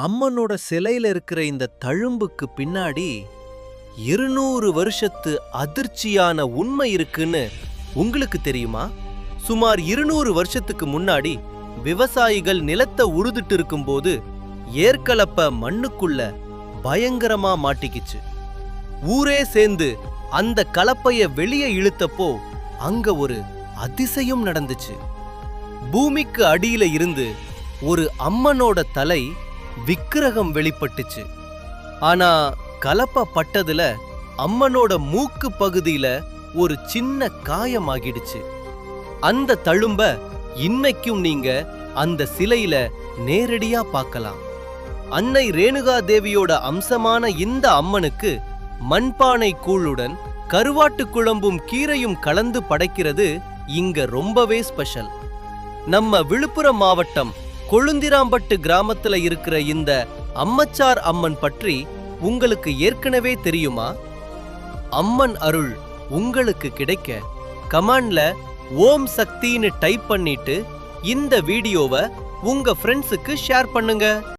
அம்மனோட சிலையில இருக்கிற இந்த தழும்புக்கு பின்னாடி 200 வருஷத்து அதிர்ச்சியான உண்மை இருக்குன்னு உங்களுக்கு தெரியுமா? சுமார் 200 வருஷத்துக்கு முன்னாடி விவசாயிகள் நிலத்தை உழுதுட்டு இருக்கும்போது ஏற்கலப்ப மண்ணுக்குள்ள பயங்கரமா மாட்டிக்கிச்சு. ஊரே சேர்ந்து அந்த கலப்பைய வெளியே இழுத்தப்போ அங்க ஒரு அதிசயம் நடந்துச்சு. பூமிக்கு அடியில இருந்து ஒரு அம்மனோட தலை விக்கிரகம் வெளிப்பட்டுச்சு. ஆனா கலப்ப பட்டதுல அம்மனோட மூக்கு பகுதியில ஒரு சின்ன காயமாகிடுச்சு. அந்த தழும்ப இன்னைக்கும் நீங்க அந்த சிலையில நேரடியா பார்க்கலாம். அன்னை ரேணுகா தேவியோட அம்சமான இந்த அம்மனுக்கு மண்பானை கூழுடன் கருவாட்டு குழம்பும் கீரையும் கலந்து படைக்கிறது இங்க ரொம்பவே ஸ்பெஷல். நம்ம விழுப்புரம் மாவட்டம் கொழுந்திராம்பட்டு கிராமத்துல இருக்கிற இந்த அம்மச்சார் அம்மன் பற்றி உங்களுக்கு ஏற்கனவே தெரியுமா? அம்மன் அருள் உங்களுக்கு கிடைக்க கமெண்ட்ல ஓம் சக்தின்னு டைப் பண்ணிட்டு இந்த வீடியோவை உங்க ஃப்ரெண்ட்ஸுக்கு ஷேர் பண்ணுங்க.